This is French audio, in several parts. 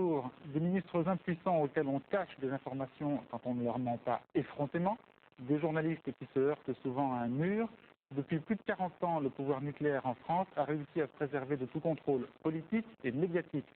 jours, des ministres impuissants auxquels on cache des informations quand on ne leur ment pas effrontément, des journalistes qui se heurtent souvent à un mur. Depuis plus de 40 ans, le pouvoir nucléaire en France a réussi à se préserver de tout contrôle politique et médiatique.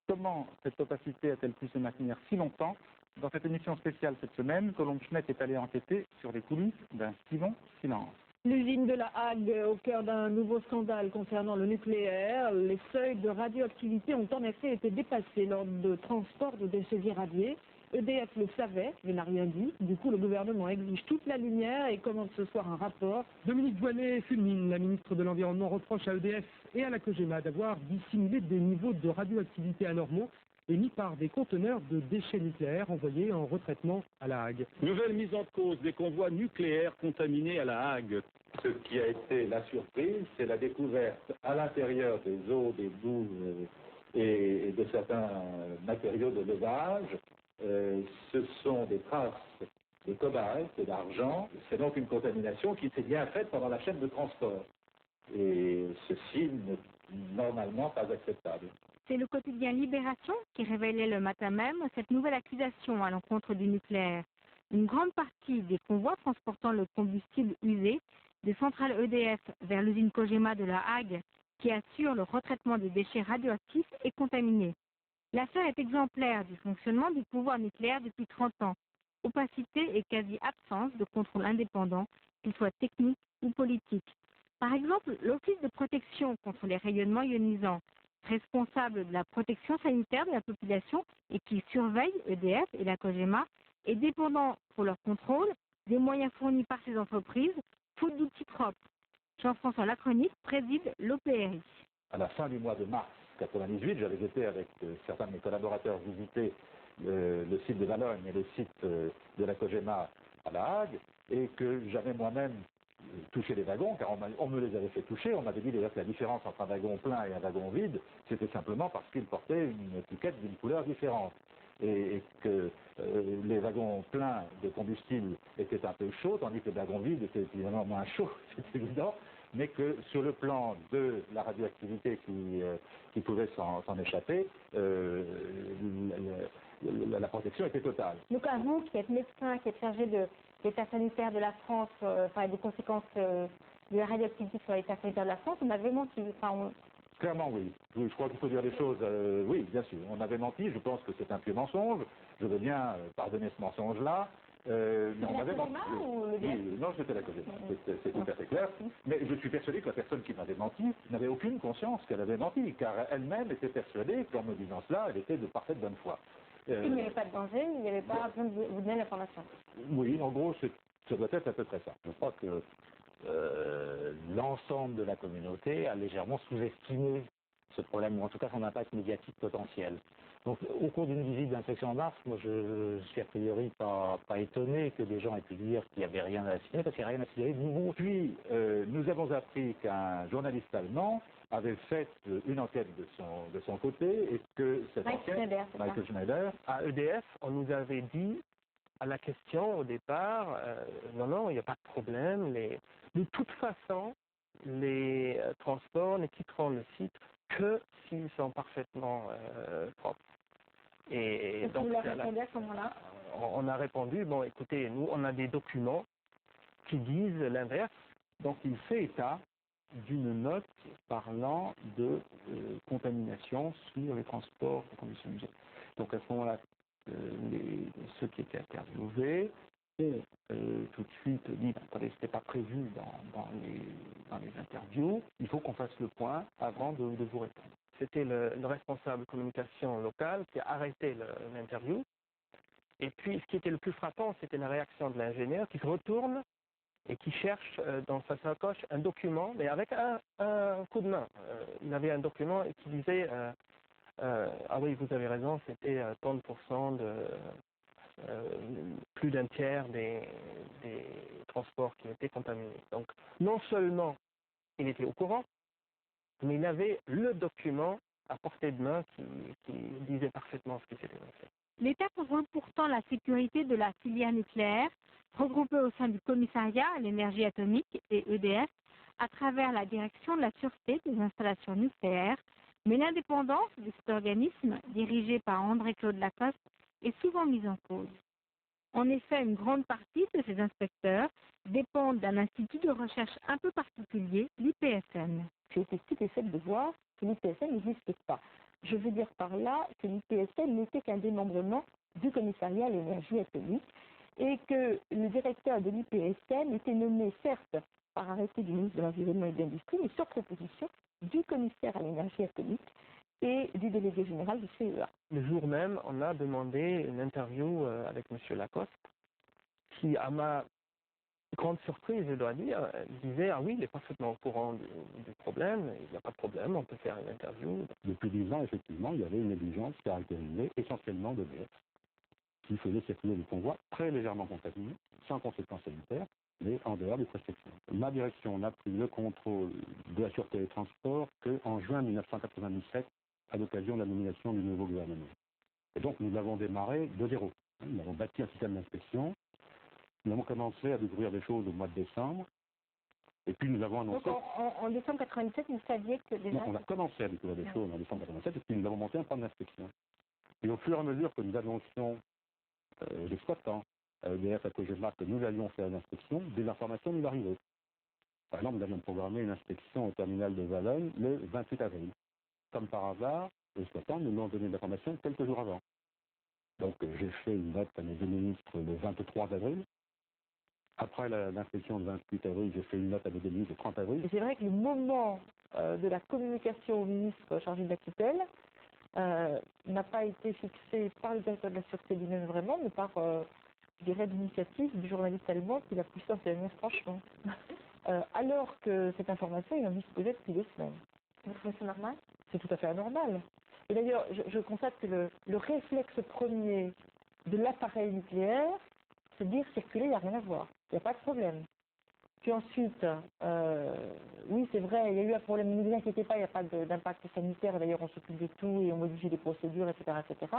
Comment cette opacité a-t-elle pu se maintenir si longtemps? Dans cette émission spéciale cette semaine, Colombe Schmitt est allé enquêter sur les coulisses d'un si long silence. L'usine de la Hague, au cœur d'un nouveau scandale concernant le nucléaire, les seuils de radioactivité ont en effet été dépassés lors de transport de déchets irradiés. EDF le savait, mais n'a rien dit. Du coup, le gouvernement exige toute la lumière et commande ce soir un rapport. Dominique Voynet fulmine. La ministre de l'Environnement reproche à EDF et à la COGEMA d'avoir dissimulé des niveaux de radioactivité anormaux émis par des conteneurs de déchets nucléaires envoyés en retraitement à La Hague. Nouvelle mise en cause des convois nucléaires contaminés à La Hague. Ce qui a été la surprise, c'est la découverte à l'intérieur des eaux, des boues et de certains matériaux de levage. Ce sont des traces de cobalt et d'argent. C'est donc une contamination qui s'est bien faite pendant la chaîne de transport. Et ceci n'est normalement pas acceptable. C'est le quotidien Libération qui révélait le matin même cette nouvelle accusation à l'encontre du nucléaire. Une grande partie des convois transportant le combustible usé des centrales EDF vers l'usine Cogema de La Hague, qui assure le retraitement des déchets radioactifs, est contaminée. L'affaire est exemplaire du fonctionnement du pouvoir nucléaire depuis 30 ans. Opacité et quasi-absence de contrôle indépendant, qu'il soit technique ou politique. Par exemple, l'Office de protection contre les rayonnements ionisants, responsable de la protection sanitaire de la population et qui surveille EDF et la COGEMA, est dépendant pour leur contrôle des moyens fournis par ces entreprises, faute d'outils propres. Jean-François Lacronique préside l'OPRI. À la fin du mois de mars 1998, j'avais été avec certains de mes collaborateurs visiter le site de Valognes et le site de la COGEMA à La Hague, et que j'avais moi-même touché les wagons, car on me les avait fait toucher. On m'avait dit d'ailleurs que la différence entre un wagon plein et un wagon vide, c'était simplement parce qu'ils portaient une étiquette d'une couleur différente. Et que les wagons pleins de combustible étaient un peu chauds, tandis que les wagons vides étaient évidemment moins chauds, c'est évident, mais que sur le plan de la radioactivité qui pouvait s'en échapper, la protection était totale. Donc à vous, qui êtes médecin, qui êtes chargé de l'état sanitaire de la France, des conséquences de la radioactivité sur l'état sanitaire de la France, on avait menti. Clairement, oui. Je crois qu'il faut dire les choses. Oui, bien sûr. On avait menti. Je pense que c'est un pieux mensonge. Je veux bien pardonner ce mensonge-là. Mais on avait menti. Oui, non, c'était la COGEMA. C'est tout à fait clair. Mais je suis persuadé que la personne qui m'avait menti n'avait aucune conscience qu'elle avait menti, car elle-même était persuadée qu'en me disant cela, elle était de parfaite bonne foi. Il n'y avait pas de danger, il n'y avait pas besoin de vous donner l'information. Oui, en gros, ça doit être à peu près ça. Je crois que l'ensemble de la communauté a légèrement sous-estimé ce problème, ou en tout cas son impact médiatique potentiel. Donc au cours d'une visite d'inspection en mars, moi je suis a priori pas étonné que des gens aient pu dire qu'il n'y avait rien à signaler, parce qu'il n'y a rien à signaler de nouveau. Puis nous avons appris qu'un journaliste allemand avait fait une enquête de son côté, et que cette enquête, Michael Schneider, à EDF, on nous avait dit à la question au départ, non, il n'y a pas de problème. De toute façon, les transports ne quitteront le site que s'ils sont parfaitement propres. Et donc, vous avez répondu à ce moment-là? On a répondu, bon, écoutez, nous, on a des documents qui disent l'inverse. Donc, il fait état d'une note parlant de contamination sur les transports de conditions usées. Donc, à ce moment-là, ceux qui étaient interviewés ont tout de suite dit attendez, ce n'était pas prévu dans les interviews, il faut qu'on fasse le point avant de vous répondre. C'était le responsable communication locale qui a arrêté l'interview. Et puis, ce qui était le plus frappant, c'était la réaction de l'ingénieur qui se retourne et qui cherche dans sa sacoche un document, mais avec un coup de main. Il avait un document qui disait ah oui, vous avez raison, c'était tant de pourcents plus d'un tiers des transports qui étaient contaminés. Donc, non seulement il était au courant, mais il avait le document à portée de main qui disait parfaitement ce qui s'était passé. L'État contrôle pourtant la sécurité de la filière nucléaire, regroupée au sein du commissariat à l'énergie atomique et EDF, à travers la direction de la sûreté des installations nucléaires, Mais l'indépendance de cet organisme, dirigé par André-Claude Lacoste, est souvent mise en cause. En effet, une grande partie de ces inspecteurs dépendent d'un institut de recherche un peu particulier, l'IPSN. J'ai été stupéfaite de voir que l'IPSN n'existe pas. Je veux dire par là que l'IPSN n'était qu'un démembrement du commissariat à l'énergie atomique et que le directeur de l'IPSN était nommé certes par arrêté du ministre de l'Environnement et de l'Industrie, mais sur proposition du commissaire à l'énergie atomique et du délégué général du CEA. Le jour même, on a demandé une interview avec M. Lacoste, qui, à ma grande surprise, je dois dire, disait « Ah oui, il est parfaitement au courant du problème, il n'y a pas de problème, on peut faire une interview. » Depuis 10 ans, effectivement, il y avait une négligence caractérisée essentiellement d'EDF, qui faisait circuler des convois très légèrement contaminés, sans conséquences sanitaires, mais en dehors des prescriptions. Ma direction n'a pris le contrôle de la sûreté des transports qu'en juin 1997, à l'occasion de la nomination du nouveau gouvernement. Et donc nous avons démarré de zéro. Nous avons bâti un système d'inspection, nous avons commencé à découvrir des choses au mois de décembre, et puis nous avons annoncé... Donc en décembre 1997, vous saviez que déjà... Non, on a commencé à découvrir des choses en décembre 1997, et puis nous avons monté un plan d'inspection. Et au fur et à mesure que nous annoncions l'exploitant, à EDF, à Cogema, que nous allions faire une inspection, des informations nous arrivaient. Par exemple, nous avions programmé une inspection au terminal de Valognes le 28 avril. Comme par hasard, les exploitants nous l'ont donné l'information quelques jours avant. Donc j'ai fait une note à mes deux ministres le 23 avril. Après l'inspection le 28 avril, j'ai fait une note à mes deux ministres le 30 avril. Et c'est vrai que le moment de la communication au ministre chargé de la tutelle n'a pas été fixé par le directeur de la sûreté lui-même vraiment, mais par, je dirais, l'initiative du journaliste allemand qui l'a poussé en CNS franchement. Alors que cette information, il en disposait depuis 2 semaines. Vous trouvez ça normal? C'est tout à fait anormal. Et d'ailleurs, je constate que le réflexe premier de l'appareil nucléaire, c'est de dire circuler, il n'y a rien à voir. Il n'y a pas de problème. Puis ensuite, oui, c'est vrai, il y a eu un problème, ne vous inquiétez pas, il n'y a pas d'impact sanitaire, d'ailleurs on s'occupe de tout et on modifie les procédures, etc. etc.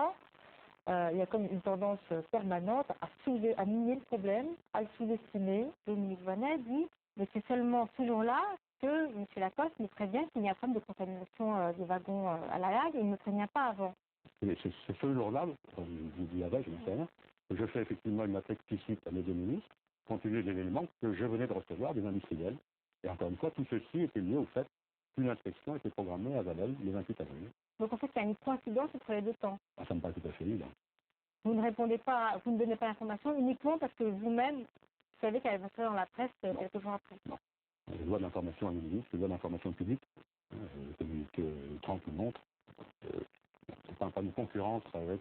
Il y a comme une tendance permanente à nier le problème, à le sous-estimer. Dominique Voynet dit, mais c'est seulement ce jour-là que M. Lacoste nous prévient qu'il y a un problème de contamination des wagons à la Hague et il ne me prévient pas avant. C'est ce jour-là, je vous dis la veille, je ne sais rien, que je fais effectivement une note explicite à mes deux ministres, compte tenu des éléments que je venais de recevoir des industriels. Et encore une fois, tout ceci était lié au fait qu'une inspection était programmée à Valognes le 28 avril. Donc en fait, il y a une coïncidence entre les deux temps. Ah, ça me paraît tout à fait évident. Vous ne répondez pas, vous ne donnez pas l'information uniquement parce que vous-même savez qu'elle va sortir dans la presse quelques jours après. Non. Les lois d'information administratives, les lois d'information publique, le communiqué 30 le montre, c'est pas une concurrence avec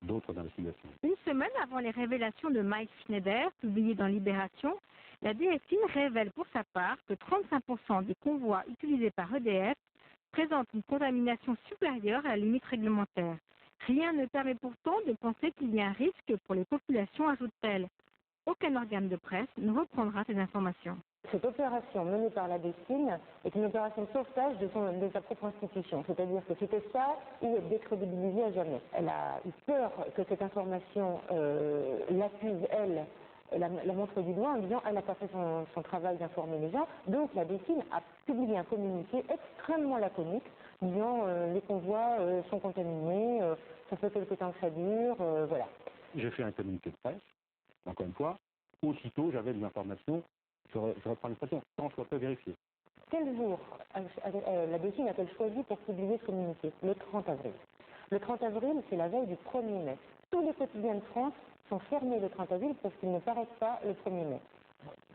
d'autres investigations. Une semaine avant les révélations de Mike Schneider, publiées dans Libération, la DSI révèle pour sa part que 35% des convois utilisés par EDF présentent une contamination supérieure à la limite réglementaire. Rien ne permet pourtant de penser qu'il y a un risque pour les populations, ajoute-t-elle. Aucun organe de presse ne reprendra ces informations. Cette opération menée par la DSIN est une opération de sauvetage de sa propre institution. C'est-à-dire que c'était ça ou être décrédibilisée à jamais. Elle a eu peur que cette information l'accuse, elle, la montre du doigt en disant elle n'a pas fait son travail d'informer les gens. Donc la DSIN a publié un communiqué extrêmement laconique disant les convois sont contaminés, ça fait quelque temps que ça dure, voilà. J'ai fait un communiqué de presse, encore une fois, aussitôt j'avais des informations, je reprends l'expression, tant soit peu vérifiées. Quel jour la DSIN a-t-elle choisi pour publier ce communiqué? Le 30 avril. Le 30 avril, c'est la veille du 1er mai. Tous les quotidiens de France sont fermés le 30 avril parce qu'ils ne paraissent pas le 1er mai.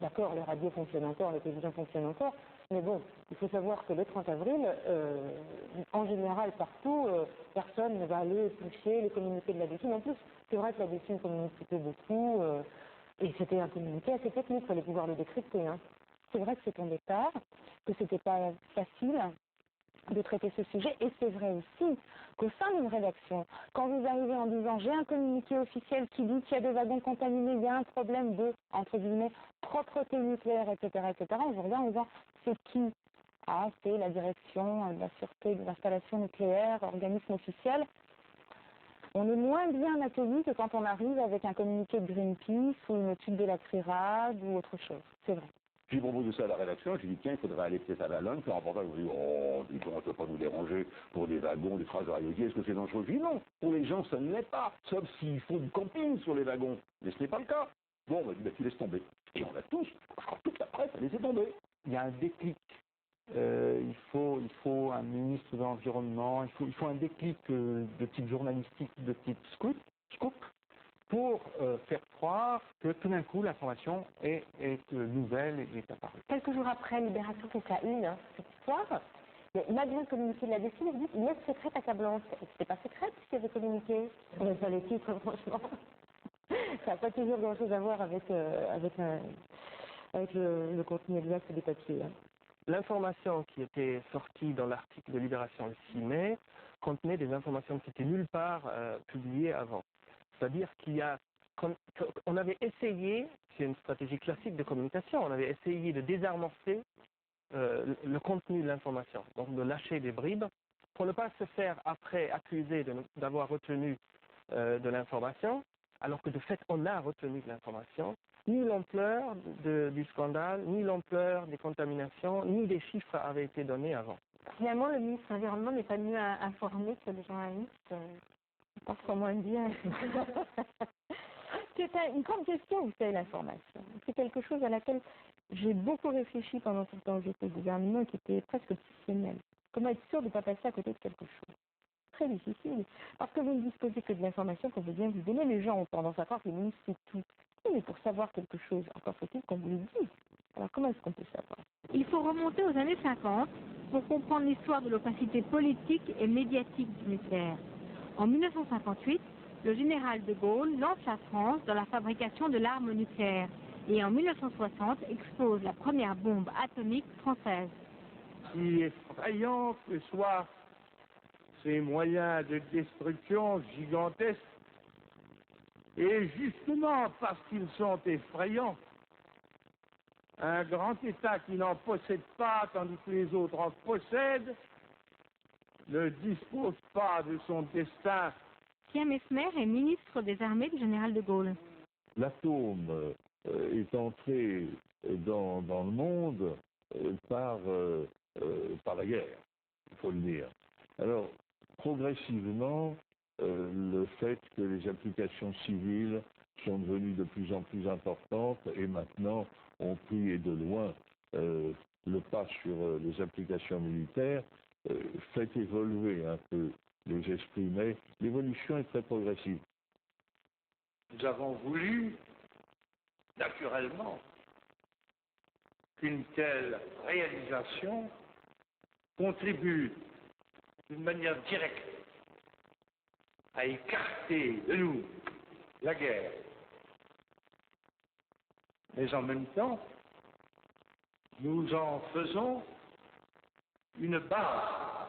D'accord, les radios fonctionnent encore, les télévisions fonctionnent encore, mais bon, il faut savoir que le 30 avril, en général, partout, personne ne va aller toucher les communiqués de la DSIN. En plus, c'est vrai que la DSIN communique plutôt beaucoup, et c'était un communiqué assez technique, il fallait pouvoir le décrypter. Hein. C'est vrai que c'est tombé tard, que c'était pas facile de traiter ce sujet, et c'est vrai aussi qu'au sein d'une rédaction, quand vous arrivez en disant j'ai un communiqué officiel qui dit qu'il y a des wagons contaminés, il y a un problème de, entre guillemets, propreté nucléaire, etc., on vous regarde en disant c'est qui? Ah, c'est la direction de la sûreté de l'installation nucléaire, organisme officiel. On est moins bien accueilli que quand on arrive avec un communiqué de Greenpeace ou une étude de la CRIRAD ou autre chose, c'est vrai. J'ai proposé ça à la rédaction, j'ai dit tiens, il faudrait aller peut-être à la Lone, faire un reportage. Ils ont dit oh, dis donc, on ne peut pas nous déranger pour des wagons, des traces de radioactivité, est-ce que c'est dangereux? Je dis non, pour les gens ça ne l'est pas, sauf s'ils font du camping sur les wagons. Mais ce n'est pas le cas. Bon, on m'a dit bah, tu laisses tomber. Et on a tous, je crois que toute la presse a laissé tomber. Il y a un déclic. Il faut un ministre de l'Environnement, il faut un déclic de type journalistique, de type scoop, pour faire croire que tout d'un coup l'information est nouvelle et est apparue. Quelques jours après, Libération fait sa une, cette histoire. Mais malgré le communiqué de la DSI, ils disent une lettre secrète accablante. Et c'était pas secret puisqu'il avait communiqué. On n'a pas les titres, franchement. Ça n'a pas toujours grand-chose à voir avec le contenu exact des papiers. Hein. L'information qui était sortie dans l'article de Libération le 6 mai contenait des informations qui n'étaient nulle part publiées avant. C'est-à-dire qu'on avait essayé, c'est une stratégie classique de communication, on avait essayé de désamorcer le contenu de l'information, donc de lâcher des bribes, pour ne pas se faire après accuser d'avoir retenu de l'information, alors que de fait on a retenu de l'information, ni l'ampleur du scandale, ni l'ampleur des contaminations, ni des chiffres avaient été donnés avant. Finalement, le ministre de l'Environnement n'est pas mieux informé que les journalistes. Pas comment le dire. C'est une grande question, vous savez, l'information. C'est quelque chose à laquelle j'ai beaucoup réfléchi pendant tout le temps que j'étais au gouvernement, qui était presque obsessionnel. Comment être sûr de ne pas passer à côté de quelque chose? Très difficile. Parce que vous ne disposez que de l'information qu'on veut bien vous donner. Les gens ont tendance à croire que les ministres c'est tout. Oui, mais pour savoir quelque chose, encore faut-il qu'on vous le dise. Alors comment est-ce qu'on peut savoir? Il faut remonter aux années 50 pour comprendre l'histoire de l'opacité politique et médiatique du nucléaire. En 1958, le général de Gaulle lance la France dans la fabrication de l'arme nucléaire et en 1960 expose la première bombe atomique française. Si effrayants que soient ces moyens de destruction gigantesques, et justement parce qu'ils sont effrayants, un grand État qui n'en possède pas tandis que les autres en possèdent, ne dispose pas de son destin. Pierre Messmer est ministre des Armées du général de Gaulle. L'atome est entré dans le monde par la guerre, il faut le dire. Alors, progressivement, le fait que les applications civiles sont devenues de plus en plus importantes et maintenant ont pris et de loin le pas sur les applications militaires, fait évoluer un peu les esprits, mais l'évolution est très progressive. Nous avons voulu, naturellement, qu'une telle réalisation contribue d'une manière directe à écarter de nous la guerre. Mais en même temps, nous en faisons une base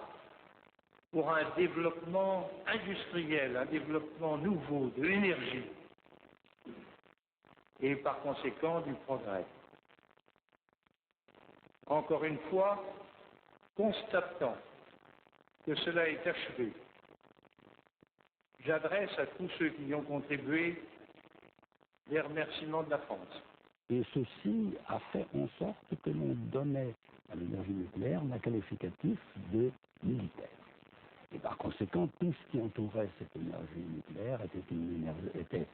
pour un développement industriel, un développement nouveau de l'énergie et par conséquent du progrès. Encore une fois, constatant que cela est achevé, j'adresse à tous ceux qui y ont contribué les remerciements de la France. Et ceci a fait en sorte que l'on donnait à l'énergie nucléaire un qualificatif de militaire. Et par conséquent, tout ce qui entourait cette énergie nucléaire était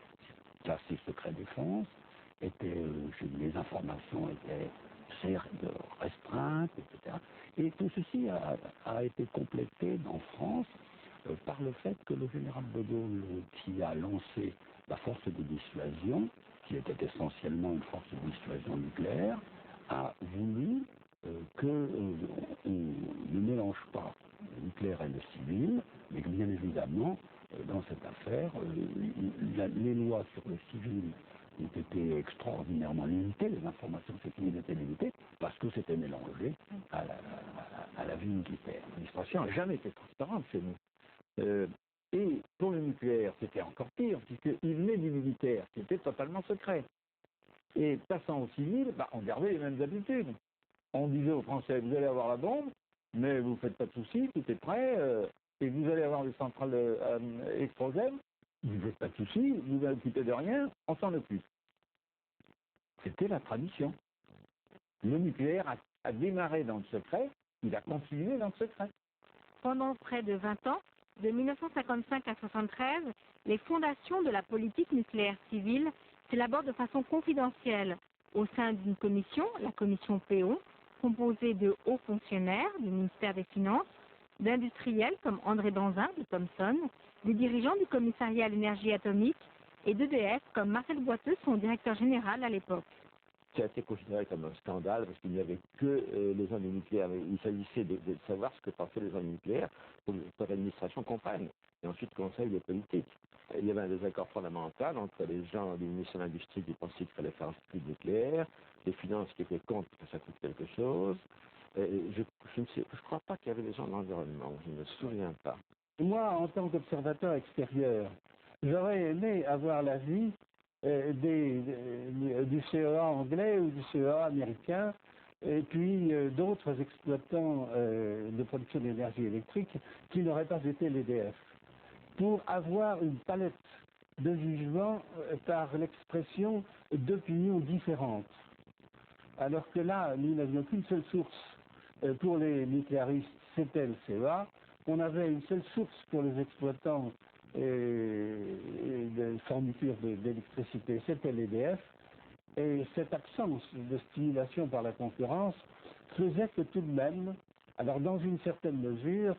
classé secret défense, les informations étaient restreintes, etc. Et tout ceci a été complété en France par le fait que le général de Gaulle, qui a lancé la force de dissuasion, qui était essentiellement une force de dissuasion nucléaire, a voulu qu'on ne mélange pas le nucléaire et le civil, mais que bien évidemment, dans cette affaire, les lois sur le civil ont été extraordinairement limitées, les informations sur le civil étaient limitées, parce que c'était mélangé à la vie militaire. L'administration n'a jamais été transparente chez nous. Et pour le nucléaire, c'était encore pire, puisqu'il venait du militaire, qui était totalement secret. Et passant au civil, on gardait les mêmes habitudes. On disait aux Français, vous allez avoir la bombe, mais vous ne faites pas de soucis, tout est prêt, et vous allez avoir des centrales explosives, vous ne faites pas de soucis, vous vous occupez de rien, on s'en occupe. C'était la tradition. Le nucléaire a démarré dans le secret, il a continué dans le secret. Pendant près de 20 ans, de 1955 à 1973, les fondations de la politique nucléaire civile s'élaborent de façon confidentielle au sein d'une commission, la commission Péon, composée de hauts fonctionnaires du ministère des Finances, d'industriels comme André Danzin de Thomson, des dirigeants du commissariat à l'énergie atomique et d'EDF comme Marcel Boiteux, son directeur général à l'époque. Ça a été considéré comme un scandale parce qu'il n'y avait que les zones nucléaires. Il s'agissait de savoir ce que pensaient les zones nucléaires pour que l'administration comprenne. Et ensuite, conseil des politiques. Il y avait un désaccord fondamental entre les gens du ministère de l'Industrie qui pensaient qu'il fallait faire un plus nucléaire, les finances qui étaient contre que ça coûte quelque chose. Je crois pas qu'il y avait des gens de l'environnement, je ne me souviens pas. Moi, en tant qu'observateur extérieur, j'aurais aimé avoir l'avis du CEA anglais ou du CEA américain, et puis d'autres exploitants de production d'énergie électrique qui n'auraient pas été l'EDF, pour avoir une palette de jugements par l'expression d'opinions différentes. Alors que là, nous n'avions qu'une seule source pour les nucléaristes, c'était le CEA. On avait une seule source pour les exploitants de fourniture d'électricité, c'était l'EDF. Et cette absence de stimulation par la concurrence faisait que tout de même, alors dans une certaine mesure,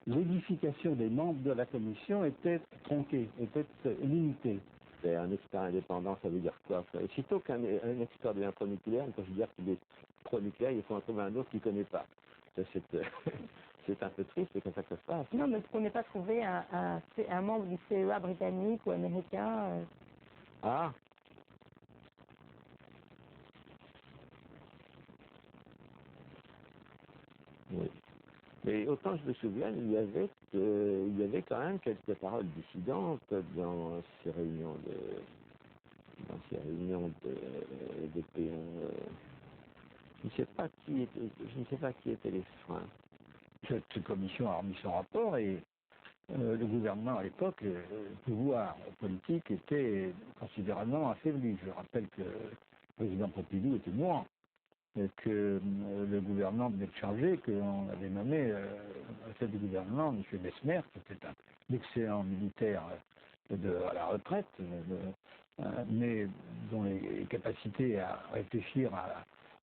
l'édification des membres de la commission était tronquée, était limitée. Et un expert indépendant, ça veut dire quoi? Sitôt qu'un expert devient pro-nucléaire, il considère qu'il est pro-nucléaire, il faut en trouver un autre qu'il ne connaît pas. C'est un peu triste, c'est comme ça que ça se passe. Non, mais pourquoi ne pas trouver un membre du CEA britannique ou américain Ah. Oui. Mais autant je me souviens, il y avait quand même quelques paroles dissidentes dans ces réunions de Péon. Je ne sais pas qui étaient les freins. Cette commission a remis son rapport et le gouvernement à l'époque, le pouvoir politique était considérablement affaibli. Je rappelle que le président Pompidou était mourant, et que le gouvernement venait de changer, qu'on avait nommé à la tête du gouvernement M. Messmer, qui était un excellent militaire à la retraite, mais dont les capacités à réfléchir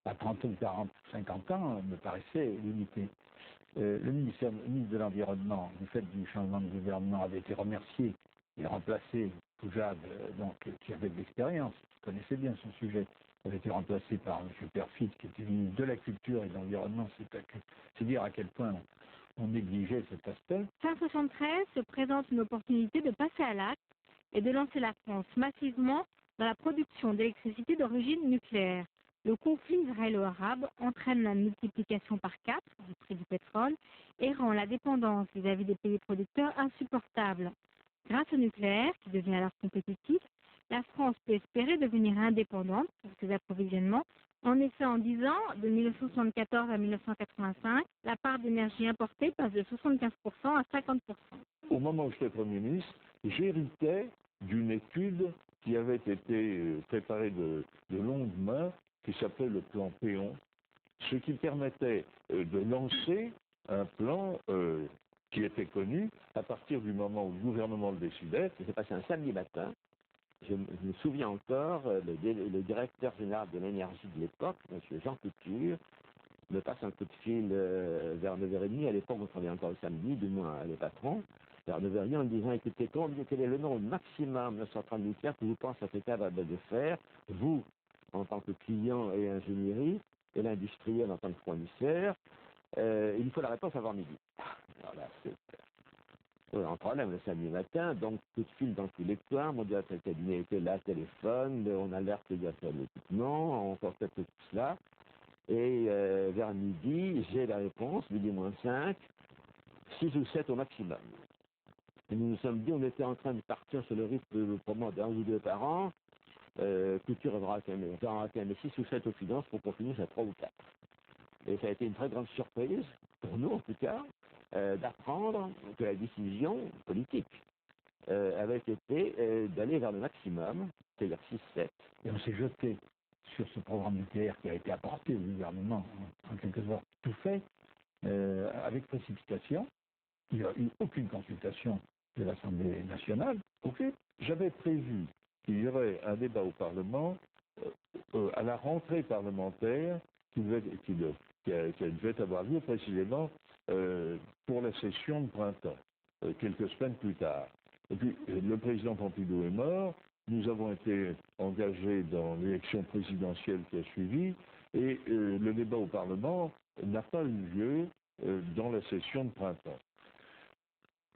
à 30 ou 40, 50 ans me paraissaient limitées. Le ministre de l'Environnement, du fait du changement de gouvernement, avait été remercié et remplacé, Poujade, donc, qui avait de l'expérience, qui connaissait bien son sujet, avait été remplacé par M. Perfit, qui était ministre de la Culture et de l'Environnement. C'est dire à quel point on négligeait cet aspect. Fin 1973 se présente une opportunité de passer à l'acte et de lancer la France massivement dans la production d'électricité d'origine nucléaire. Le conflit israélo-arabe entraîne la multiplication par 4 du prix du pétrole et rend la dépendance vis-à-vis des pays producteurs insupportable. Grâce au nucléaire, qui devient alors compétitif, la France peut espérer devenir indépendante pour ses approvisionnements. En effet, en 10 ans, de 1974 à 1985, la part d'énergie importée passe de 75% à 50%. Au moment où j'étais Premier ministre, j'héritais d'une étude qui avait été préparée de longue main, qui s'appelait le plan Péon, ce qui permettait de lancer un plan qui était connu à partir du moment où le gouvernement le décidait. Ça s'est passé un samedi matin. Je me souviens encore, le directeur général de l'énergie de l'époque, M. Jean Couture, me passe un coup de fil vers 9h30. À l'époque, on travaillait encore le samedi, du moins les patrons. Vers 9h30, en me disant, écoutez, quel est le nombre maximum de centrales nucléaires que vous pensez être capable de faire, vous, en tant que client et ingénierie, et l'industriel en tant que fournisseur, il faut la réponse avant midi. Alors là, c'est un problème le samedi matin, donc coup de fil dans tous les coins, mon directeur de cabinet était là, téléphone, on alerte le directeur de l'équipement, on portait tout cela, et vers midi, j'ai la réponse, midi moins 5, 6 ou 7 au maximum. Et nous nous sommes dit, on était en train de partir sur le rythme probablement d'1 ou 2 par an, Couture aura quand même 6 ou 7 aux finances pour qu'on finisse à 3 ou 4. Et ça a été une très grande surprise, pour nous en tout cas, d'apprendre que la décision politique avait été d'aller vers le maximum, c'est-à-dire 6-7. Et on s'est jeté sur ce programme nucléaire qui a été apporté au gouvernement, en quelque sorte tout fait, avec précipitation. Il n'y a eu aucune consultation de l'Assemblée nationale. J'avais prévu qu'il y aurait un débat au Parlement à la rentrée parlementaire qui devait avoir lieu précisément pour la session de printemps, quelques semaines plus tard. Et puis, le président Pompidou est mort, nous avons été engagés dans l'élection présidentielle qui a suivi, et le débat au Parlement n'a pas eu lieu dans la session de printemps.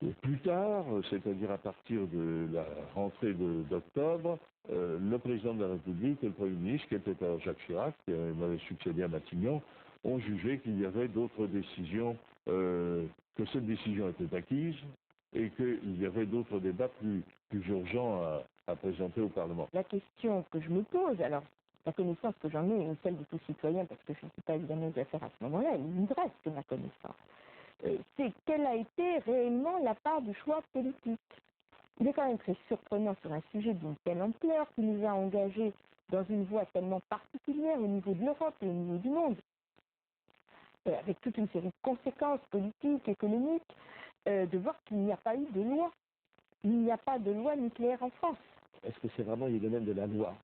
Et plus tard, c'est-à-dire à partir de la rentrée d'octobre, le président de la République et le Premier ministre, qui était alors Jacques Chirac, qui m'avait succédé à Matignon, ont jugé qu'il y avait d'autres décisions, que cette décision était acquise et qu'il y avait d'autres débats plus urgents à présenter au Parlement. La question que je me pose, alors la connaissance que j'en ai est celle de tout citoyen, parce que je ne suis pas évidemment aux affaires à ce moment-là, il me reste ma connaissance. C'est quelle a été réellement la part du choix politique. Il est quand même très surprenant sur un sujet d'une telle ampleur qui nous a engagés dans une voie tellement particulière au niveau de l'Europe et au niveau du monde, avec toute une série de conséquences politiques, économiques, de voir qu'il n'y a pas eu de loi. Il n'y a pas de loi nucléaire en France. Est-ce que c'est vraiment le domaine de la loi?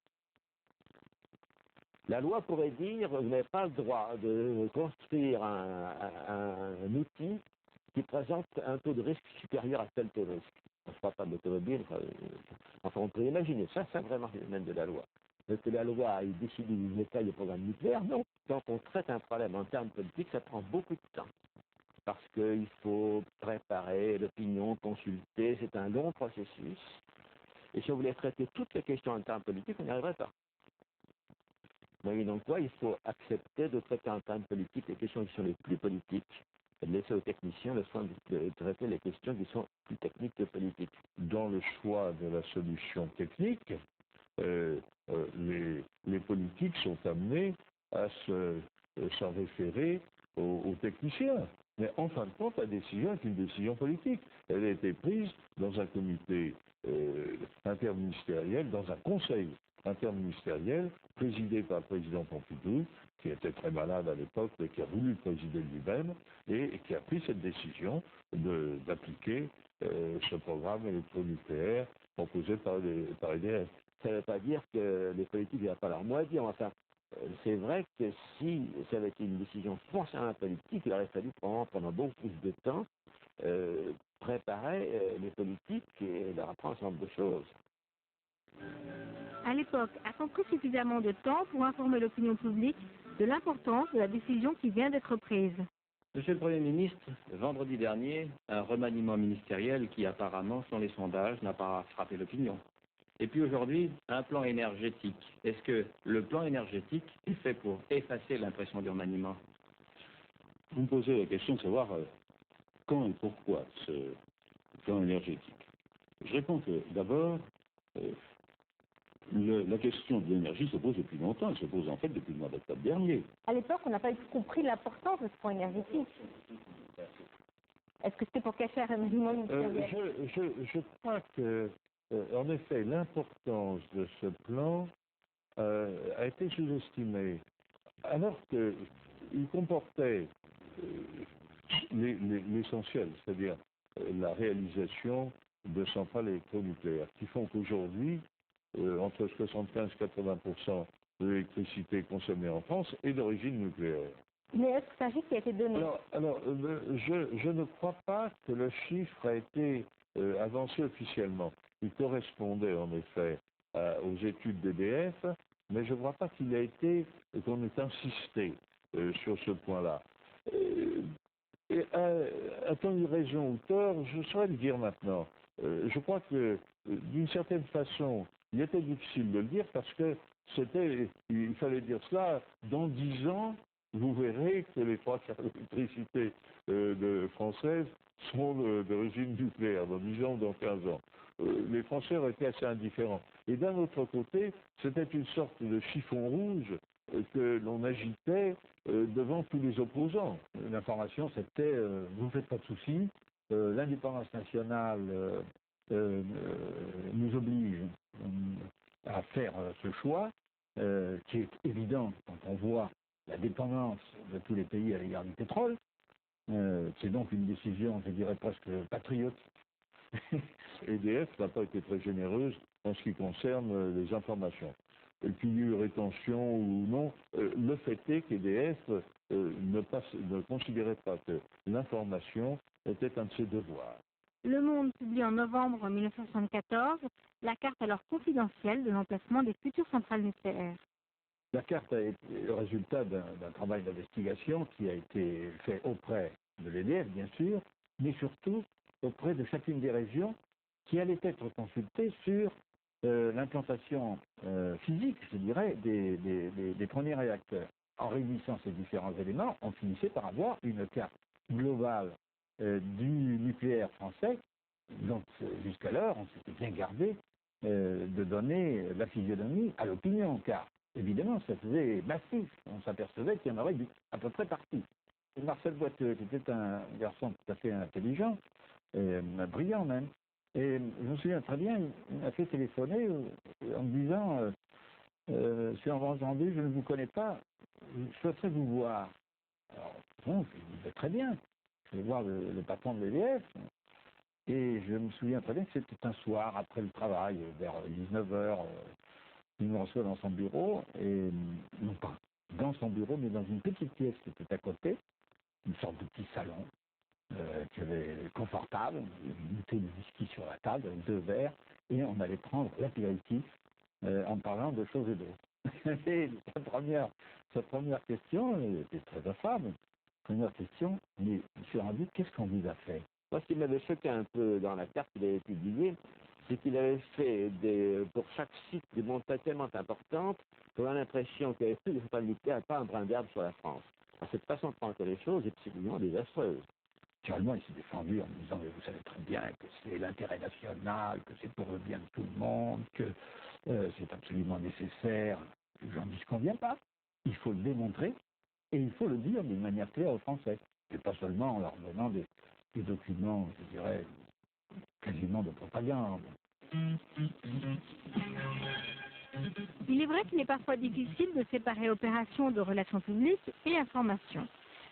La loi pourrait dire vous n'avez pas le droit de construire un outil qui présente un taux de risque supérieur à tel taux de risque. Je ne parle pas de l'automobile, enfin on peut imaginer, ça c'est vraiment le domaine de la loi. Est-ce que la loi a décidé du détail du programme nucléaire? Non. Quand on traite un problème en termes politiques, ça prend beaucoup de temps. Parce qu'il faut préparer l'opinion, consulter, c'est un long processus. Et si on voulait traiter toutes les questions en termes politiques, on n'y arriverait pas. Donc quoi, il faut accepter de traiter en termes politiques les questions qui sont les plus politiques, et de laisser aux techniciens le soin de traiter les questions qui sont plus techniques que politiques. Dans le choix de la solution technique, les politiques sont amenés à s'en référer aux techniciens. Mais en fin de compte, la décision est une décision politique. Elle a été prise dans un comité interministériel, dans un conseil interministériel, présidé par le président Pompidou, qui était très malade à l'époque, mais qui a voulu le présider lui-même, et qui a pris cette décision d'appliquer ce programme électronucléaire proposé par EDF. Ça ne veut pas dire que les politiques n'avaient pas leur mot à dire. Enfin, c'est vrai que si ça avait été une décision foncièrement politique, il aurait fallu pendant beaucoup plus de temps préparer les politiques et leur apprendre un certain nombre de choses. À l'époque, a-t-on pris suffisamment de temps pour informer l'opinion publique de l'importance de la décision qui vient d'être prise? Monsieur le Premier ministre, vendredi dernier, un remaniement ministériel qui apparemment, selon les sondages, n'a pas frappé l'opinion. Et puis aujourd'hui, un plan énergétique. Est-ce que le plan énergétique est fait pour effacer l'impression du remaniement? Vous me posez la question de savoir quand et pourquoi ce plan énergétique. Je réponds que d'abord, la question de l'énergie se pose depuis longtemps, elle se pose en fait depuis le mois d'octobre dernier. À l'époque, on n'a pas compris l'importance de ce point énergétique. Est-ce que c'était pour cacher un remaniement ministériel? Je crois que, en effet, l'importance de ce plan a été sous-estimée, alors qu'il comportait l'essentiel, c'est-à-dire la réalisation de centrales électronucléaires, qui font qu'aujourd'hui, entre 75 et 80% de l'électricité consommée en France est d'origine nucléaire. Mais est-ce que c'est un chiffre qui a été donné? Alors je ne crois pas que le chiffre a été avancé officiellement. Il correspondait en effet aux études d'EDF, mais je ne crois pas qu'il a été, qu'on ait insisté sur ce point-là. A-t-on eu raison ou tort? Je saurais le dire maintenant. Je crois que, d'une certaine façon, il était difficile de le dire parce que il fallait dire cela, dans 10 ans, vous verrez que les 3 quarts de l'électricité française sont d'origine nucléaire, dans 10 ans ou dans 15 ans. Les Français auraient été assez indifférents. Et d'un autre côté, c'était une sorte de chiffon rouge que l'on agitait devant tous les opposants. L'information, c'était vous ne faites pas de soucis, l'indépendance nationale nous oblige à faire ce choix, qui est évidente quand on voit la dépendance de tous les pays à l'égard du pétrole. C'est donc une décision, je dirais presque patriotique. EDF n'a pas été très généreuse en ce qui concerne les informations. Qu'il y ait eu rétention ou non, le fait est qu'EDF ne considérait pas que l'information était un de ses devoirs. Le Monde publie en novembre 1974 la carte alors confidentielle de l'emplacement des futures centrales nucléaires. La carte a été le résultat d'un travail d'investigation qui a été fait auprès de l'EDF, bien sûr, mais surtout auprès de chacune des régions qui allaient être consultées sur l'implantation physique, je dirais, des premiers réacteurs. En réunissant ces différents éléments, on finissait par avoir une carte globale du nucléaire français, dont jusqu'alors on s'était bien gardé de donner la physionomie à l'opinion, car évidemment ça faisait massif, on s'apercevait qu'il y en aurait à peu près partout. Et Marcel Boiteux, qui était un garçon tout à fait intelligent, brillant même, et je me souviens très bien, il m'a fait téléphoner en me disant Monsieur Envangendu, je ne vous connais pas, je souhaiterais vous voir. Alors, bon, je lui disais très bien, je vais voir le patron de l'EDF. Et je me souviens très bien que c'était un soir après le travail, vers 19h, il me reçoit dans son bureau, et non pas dans son bureau, mais dans une petite pièce qui était à côté, une sorte de petit salon, qui avait confortable, une bouteille de whisky sur la table, avec 2 verres, et on allait prendre l'apéritif en parlant de choses et d'autres. Et sa première question était très affable. Première question, mais monsieur Randu, qu'est-ce qu'on vous a fait? Moi, ce qui m'avait choqué un peu dans la carte qu'il avait publiée, c'est qu'il avait fait pour chaque site des montagnes tellement importantes qu'on a l'impression qu'il avait fait des centrales nucléaires pas un brin d'herbe sur la France. Alors, cette façon de prendre les choses est absolument désastreuse. Naturellement, il s'est défendu en me disant, mais vous savez très bien que c'est l'intérêt national, que c'est pour le bien de tout le monde, que c'est absolument nécessaire. J'en disconviens pas. Il faut le démontrer et il faut le dire d'une manière claire aux Français. Et pas seulement en leur donnant des documents, je dirais, quasiment de propagande. Il est vrai qu'il est parfois difficile de séparer opération de relations publiques et information.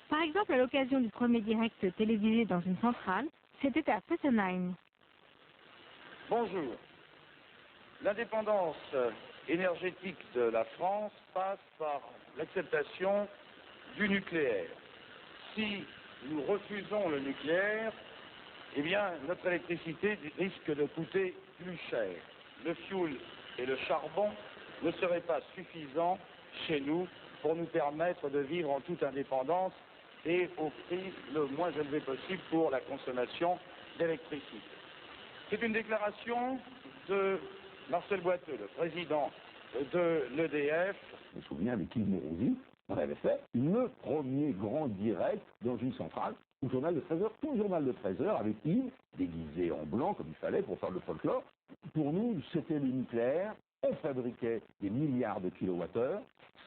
Par exemple, à l'occasion du premier direct télévisé dans une centrale, c'était à Fessenheim. Bonjour. L'indépendance énergétique de la France passe par l'acceptation du nucléaire. Si nous refusons le nucléaire, eh bien, notre électricité risque de coûter plus cher. Le fioul et le charbon ne seraient pas suffisants chez nous pour nous permettre de vivre en toute indépendance et au prix le moins élevé possible pour la consommation d'électricité. C'est une déclaration de Marcel Boiteux, le président de l'EDF. Je me souviens avec Yves Mourouzi, on avait fait le premier grand direct dans une centrale, au journal de 13h, tout le journal de 13h, avec Yves, déguisé en blanc comme il fallait pour faire le folklore. Pour nous, c'était le nucléaire, on fabriquait des milliards de kilowattheures.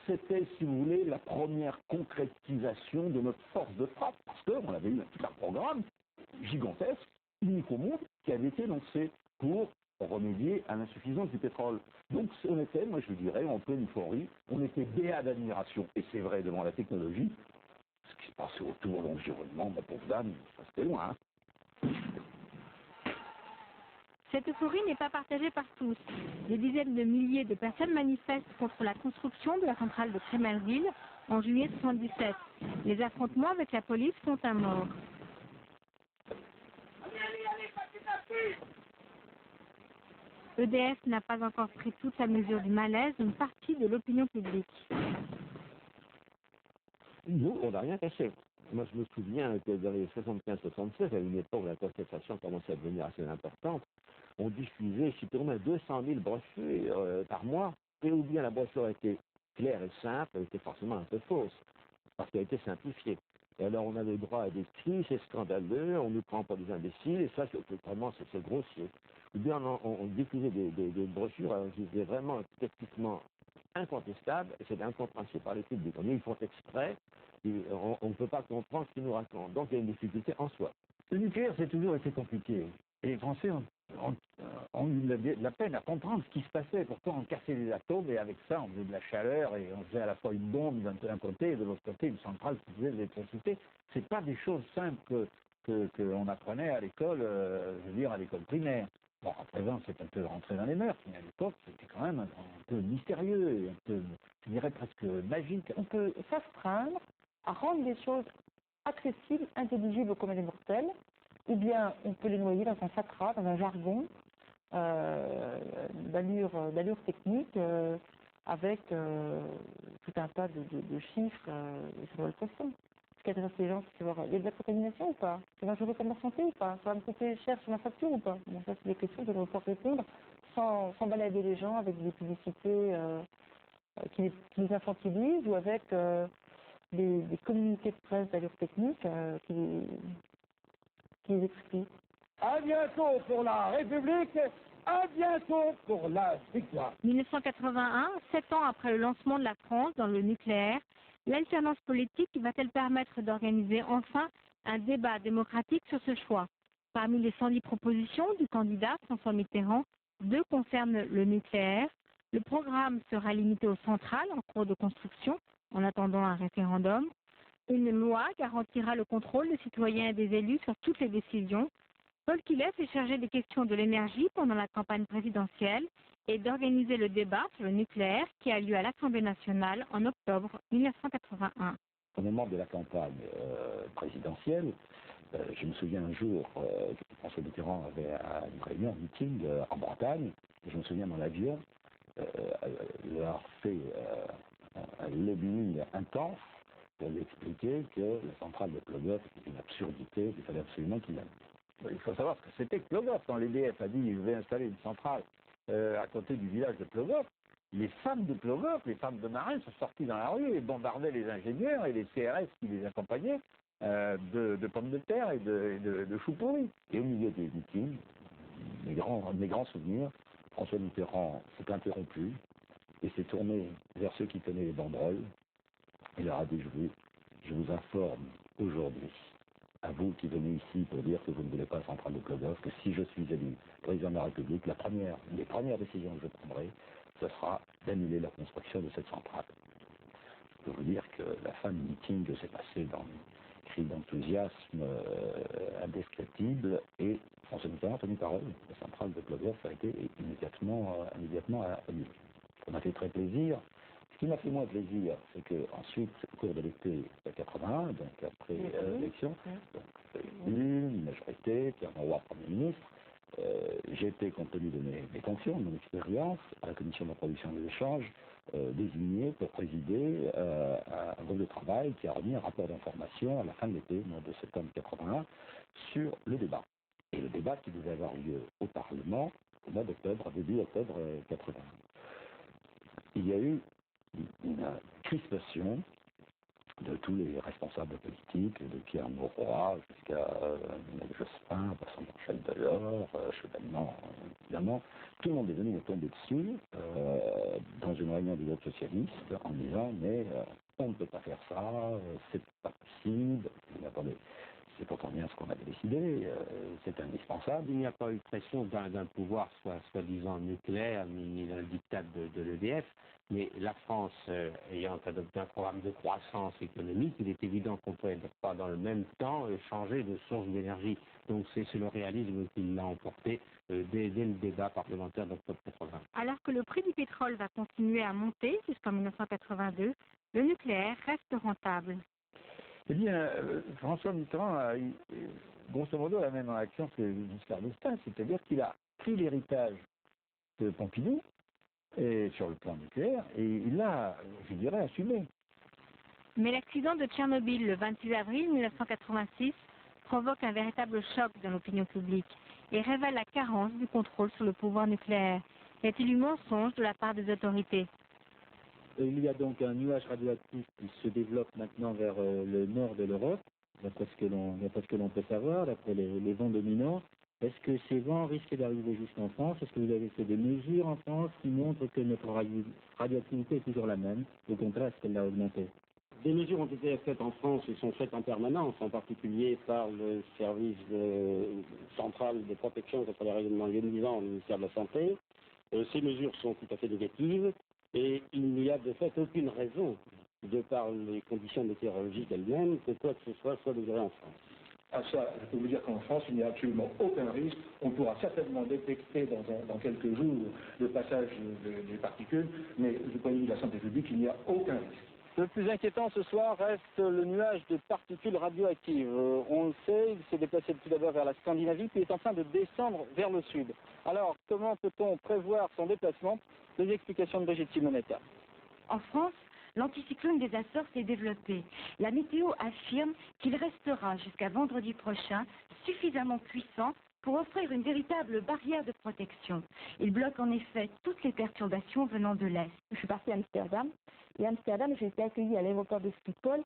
C'était, si vous voulez, la première concrétisation de notre force de frappe, parce qu'on avait eu un programme gigantesque, unique au monde, qui avait été lancé pour remédier à l'insuffisance du pétrole. Donc on était, moi je dirais, en pleine euphorie, on était béat d'admiration, et c'est vrai devant la technologie, ce qui se passait autour de l'environnement, ma pauvre dame, ça c'était loin. Hein. Cette euphorie n'est pas partagée par tous. Des dizaines de milliers de personnes manifestent contre la construction de la centrale de Crémerville en juillet 1977. Les affrontements avec la police font un mort. EDF n'a pas encore pris toute la mesure du malaise d'une partie de l'opinion publique. Nous, on n'a rien caché. Moi, je me souviens que dans les 75-76, à une époque où la contestation commençait à devenir assez importante, on diffusait, je sais pas, au moins 200 000 brochures par mois. Et ou bien la brochure était claire et simple, elle était forcément un peu fausse, parce qu'elle était simplifiée. Et alors, on a le droit à des cris, c'est scandaleux, on nous prend pour des imbéciles, et ça, vraiment, c'est grossier. Ou bien on diffusait des brochures qui étaient vraiment techniquement incontestables, et c'est incompréhensible par les publics. Ils font exprès, on ne peut pas comprendre ce qu'ils nous racontent. Donc, il y a une difficulté en soi. Le nucléaire, c'est toujours été compliqué. Et les Français ont eu de la peine à comprendre ce qui se passait. Pourquoi on cassait des atomes et avec ça on faisait de la chaleur et on faisait à la fois une bombe d'un côté et de l'autre côté une centrale qui faisait de l'électricité. C'est pas des choses simples qu'on apprenait à l'école, je veux dire à l'école primaire. Bon, à présent c'est un peu rentré dans les mœurs, mais à l'époque c'était quand même un peu mystérieux et un peu, je dirais presque magique. On peut s'astreindre à rendre les choses accessibles, intelligibles au commun des mortels, ou bien on peut les noyer dans un fatras, dans un jargon d'allure technique, avec tout un tas de chiffres et sur le poisson. Ce qui intéresse les gens, c'est de savoir, il y a de la contamination ou pas? Ça va jouer pour ma santé ou pas? Ça va me coûter cher sur ma facture ou pas? Bon, ça c'est des questions que l'on peut répondre sans balader les gens avec des publicités qui les infantilisent ou avec des communiqués de presse d'allure technique qui les expliquent. À bientôt pour la République, à bientôt pour la victoire. 1981, 7 ans après le lancement de la France dans le nucléaire, l'alternance politique va-t-elle permettre d'organiser enfin un débat démocratique sur ce choix? Parmi les 110 propositions du candidat François Mitterrand, 2 concernent le nucléaire. Le programme sera limité aux centrales en cours de construction, en attendant un référendum. Une loi garantira le contrôle des citoyens et des élus sur toutes les décisions. Paul Quillet est chargé des questions de l'énergie pendant la campagne présidentielle et d'organiser le débat sur le nucléaire qui a lieu à l'Assemblée nationale en octobre 1981. Au moment de la campagne présidentielle, je me souviens un jour que François Mitterrand avait une réunion, un meeting en Bretagne. Je me souviens dans l'avion avoir fait un lobbying intense pour lui expliquer que la centrale de Plogoff était une absurdité, qu'il fallait absolument qu'il aille. Il faut savoir ce que c'était que Plogoff. Quand l'EDF a dit je vais installer une centrale à côté du village de Plogoff, les femmes de Plogoff, les femmes de marins sont sorties dans la rue et bombardaient les ingénieurs et les CRS qui les accompagnaient de pommes de terre et de choux pourris. Et au milieu des meetings, mes grands souvenirs, François Mitterrand s'est interrompu et s'est tourné vers ceux qui tenaient les banderoles. Il leur a dit, je vous informe aujourd'hui, à vous qui venez ici pour dire que vous ne voulez pas la centrale de Plogoff, que si je suis élu président de la République, les premières décisions que je prendrai, ce sera d'annuler la construction de cette centrale. Je peux vous dire que la fin du meeting s'est passée dans des cris d'enthousiasme indescriptibles et François Mitterrand a tenu parole. La centrale de Plogoff a été immédiatement annulée. Ça m'a fait très plaisir. Ce qui m'a fait moins plaisir, c'est qu'ensuite, au cours de l'été 81, donc après l'élection, une majorité, Pierre Mauroy, Premier ministre, j'ai été, compte tenu de mes fonctions, de mon expérience, à la commission de la production et des échanges, désigné pour présider un groupe de travail qui a remis un rapport d'information à la fin de l'été, au mois de septembre 81, sur le débat. Et le débat qui devait avoir lieu au Parlement au mois d'octobre, début octobre 81. Il y a eu une crispation de tous les responsables politiques, de Pierre Mauroy jusqu'à Jospin, passant par Michel Delors, Chevènement, évidemment. Tout le monde est venu me tomber dessus dans une réunion du groupe socialiste en disant mais on ne peut pas faire ça, c'est pas possible. Mais attendez, c'est pourtant bien ce qu'on avait décidé, c'est indispensable. Il n'y a pas eu de pression d'un pouvoir soi-disant nucléaire, ni d'un diktat de l'EDF, mais la France ayant adopté un programme de croissance économique, il est évident qu'on ne pouvait pas dans le même temps changer de source d'énergie. Donc c'est le réalisme qui l'a emporté dès le débat parlementaire d'octobre 80. Alors que le prix du pétrole va continuer à monter jusqu'en 1982, le nucléaire reste rentable. Eh bien, François Mitterrand a eu, grosso modo, la même réaction que Giscard d'Estaing, c'est-à-dire qu'il a pris l'héritage de Pompidou et sur le plan nucléaire, et il l'a, je dirais, assumé. Mais l'accident de Tchernobyl le 26 avril 1986 provoque un véritable choc dans l'opinion publique et révèle la carence du contrôle sur le pouvoir nucléaire. Y a-t-il eu mensonge de la part des autorités? Il y a donc un nuage radioactif qui se développe maintenant vers le nord de l'Europe, d'après ce que l'on peut savoir, d'après les vents dominants. Est-ce que ces vents risquent d'arriver jusqu'en France? Est-ce que vous avez fait des mesures en France qui montrent que notre radioactivité est toujours la même? Au contraire, est-ce qu'elle a augmenté? Des mesures ont été faites en France et sont faites en permanence, en particulier par le service central de protection contre les rayonnements ionisants au ministère de la Santé. Ces mesures sont tout à fait négatives et il n'y a de fait aucune raison, de par les conditions météorologiques elles-mêmes, que quoi que ce soit mesuré en France. Ah ça, je peux vous dire qu'en France, il n'y a absolument aucun risque. On pourra certainement détecter dans quelques jours le passage des particules, mais du point de vue de la santé publique, il n'y a aucun risque. Le plus inquiétant ce soir reste le nuage de particules radioactives. On le sait, il s'est déplacé tout d'abord vers la Scandinavie, puis est en train de descendre vers le sud. Alors, comment peut-on prévoir son déplacement? Les explications de Brigitte Simonetta. En France, l'anticyclone des Açores s'est développé. La météo affirme qu'il restera jusqu'à vendredi prochain suffisamment puissant pour offrir une véritable barrière de protection. Il bloque en effet toutes les perturbations venant de l'Est. Je suis partie à Amsterdam, et à Amsterdam, j'ai été accueillie à l'aéroport de Schiphol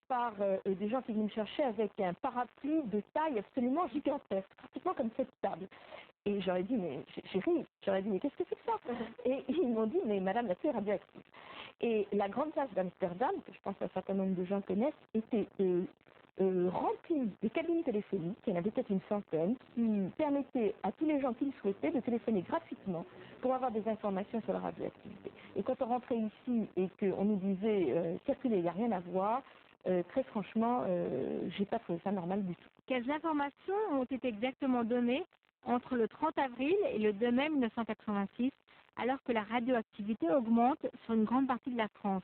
par des gens qui venaient me chercher avec un parapluie de taille absolument gigantesque, pratiquement comme cette table. Et j'aurais dit, mais j'ai ri, j'aurais dit, mais qu'est-ce que c'est que ça? Et ils m'ont dit, mais madame, la pluie est radioactive. Et la grande place d'Amsterdam, que je pense qu'un certain nombre de gens connaissent, était remplie de cabines téléphoniques, il y en avait peut-être une centaine, qui permettaient à tous les gens qui le souhaitaient de téléphoner gratuitement pour avoir des informations sur la radioactivité. Et quand on rentrait ici et qu'on nous disait circuler, il n'y a rien à voir, très franchement, j'ai pas trouvé ça normal du tout. Quelles informations ont été exactement données entre le 30 avril et le 2 mai 1986, alors que la radioactivité augmente sur une grande partie de la France?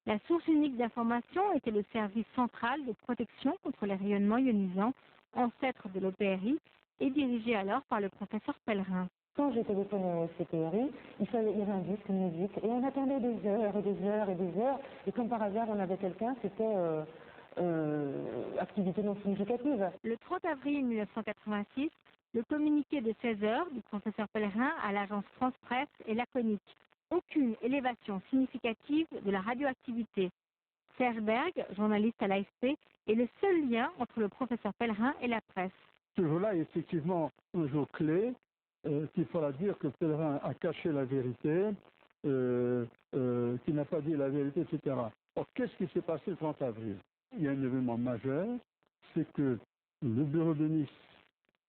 La source unique d'information était le service central de protection contre les rayonnements ionisants, ancêtre de l'OPRI, et dirigé alors par le professeur Pellerin. Quand j'ai téléphoné au CPRI, il y avait un disque, une musique, et on attendait des heures et des heures et des heures, et comme par hasard on avait quelqu'un, c'était activité non significative. Le 30 avril 1986, le communiqué de 16 heures du professeur Pellerin à l'agence France Presse est laconique. Aucune élévation significative de la radioactivité. Serge Berg, journaliste à l'AFP, est le seul lien entre le professeur Pellerin et la presse. Ce jour-là est effectivement un jour clé, qu'il faudra dire que Pellerin a caché la vérité, qu'il n'a pas dit la vérité, etc. Or, qu'est-ce qui s'est passé le 30 avril? Il y a un événement majeur, c'est que le bureau de Nice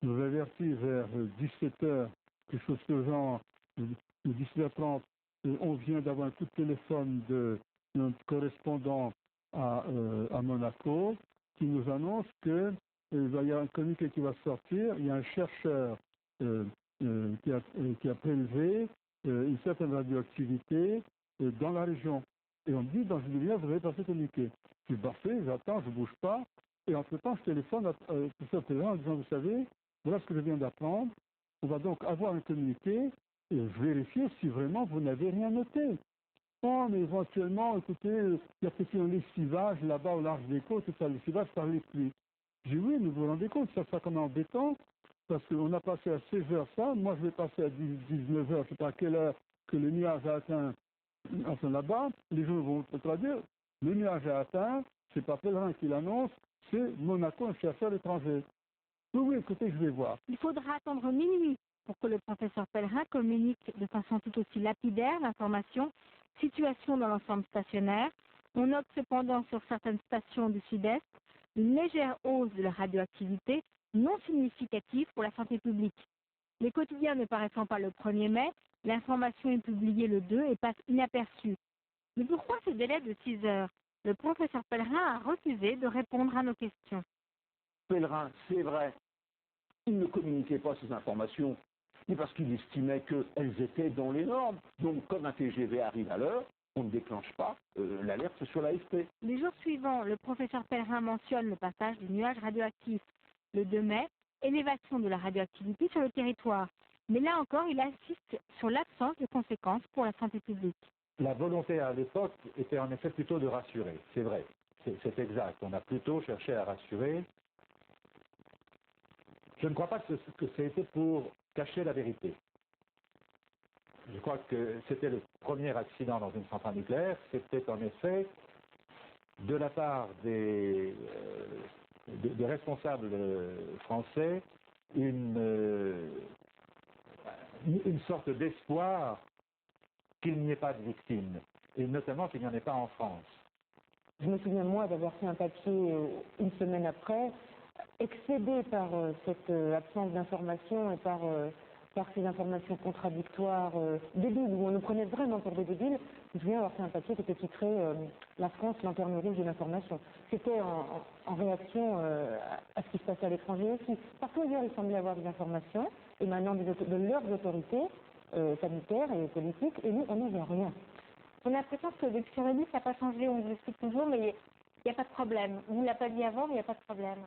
nous avertit vers 17h, quelque chose de genre, ou 17h30, on vient d'avoir un coup de téléphone de notre correspondant à Monaco qui nous annonce qu'il va y avoir un communiqué qui va sortir. Il y a un chercheur qui a prélevé une certaine radioactivité dans la région. Et on me dit, dans une demi-heure, vous avez passé communiqué. Je suis parfait, j'attends, je ne bouge pas. Et entre-temps, je téléphone à professeur Pellerin en disant, vous savez, voilà ce que je viens d'apprendre. On va donc avoir un communiqué et vérifier si vraiment vous n'avez rien noté. Oh, mais éventuellement, écoutez, il y a peut-être un lessivage là-bas au large des côtes, tout ça, le lessivage par les pluies. J'ai dit oui, mais vous vous rendez compte, ça comme embêtant, parce qu'on a passé à 16 heures ça, moi je vais passer à 19 heures, je ne sais pas à quelle heure que le nuage a atteint là-bas, les gens vont peut-être dire, le nuage a atteint, c'est pas Pellerin qui l'annonce, c'est Monaco, un chercheur étranger. Oui, écoutez, je vais voir. Il faudra attendre minuit pour que le professeur Pellerin communique de façon tout aussi lapidaire l'information situation dans l'ensemble stationnaire. On note cependant sur certaines stations du sud-est une légère hausse de la radioactivité non significative pour la santé publique. Les quotidiens ne paraissant pas le 1er mai, l'information est publiée le 2 et passe inaperçue. Mais pourquoi ce délai de 6 heures? Le professeur Pellerin a refusé de répondre à nos questions. Pellerin, c'est vrai, il ne communiquait pas ces informations, mais parce qu'il estimait qu'elles étaient dans les normes. Donc, comme un TGV arrive à l'heure, on ne déclenche pas l'alerte sur l'AFP. Les jours suivants, le professeur Pellerin mentionne le passage du nuage radioactif. Le 2 mai, élévation de la radioactivité sur le territoire. Mais là encore, il insiste sur l'absence de conséquences pour la santé publique. La volonté à l'époque était en effet plutôt de rassurer, c'est vrai, c'est exact. On a plutôt cherché à rassurer. Je ne crois pas que c'était pour cacher la vérité. Je crois que c'était le premier accident dans une centrale nucléaire. C'était en effet, de la part des responsables français, une sorte d'espoir qu'il n'y ait pas de victimes, et notamment qu'il n'y en ait pas en France. Je me souviens, moi, d'avoir fait un papier une semaine après, excédé par cette absence d'information et par ces informations contradictoires débiles, où on nous prenait vraiment pour des débiles. Je me souviens avoir fait un papier qui était titré « La France, lanterne rouge de l'information ». C'était en réaction à ce qui se passait à l'étranger aussi. Partout ailleurs, il semblait avoir des informations émanant de leurs autorités sanitaires et politiques, et nous, on n'avait rien. On a l'impression que depuis qu'on a dit, ça n'a pas changé, on le explique toujours, mais il n'y a pas de problème. On ne l'a pas dit avant, mais il n'y a pas de problème.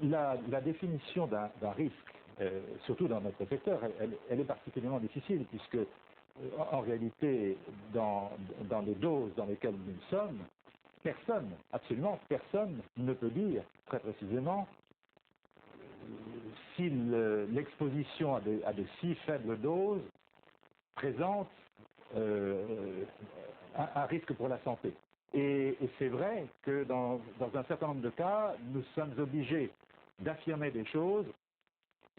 La définition d'un risque, surtout dans notre secteur, elle est particulièrement difficile, puisque en réalité, dans les doses dans lesquelles nous sommes, personne, absolument personne, ne peut dire très précisément si l'exposition à de si faibles doses présente un risque pour la santé. Et c'est vrai que dans un certain nombre de cas, nous sommes obligés d'affirmer des choses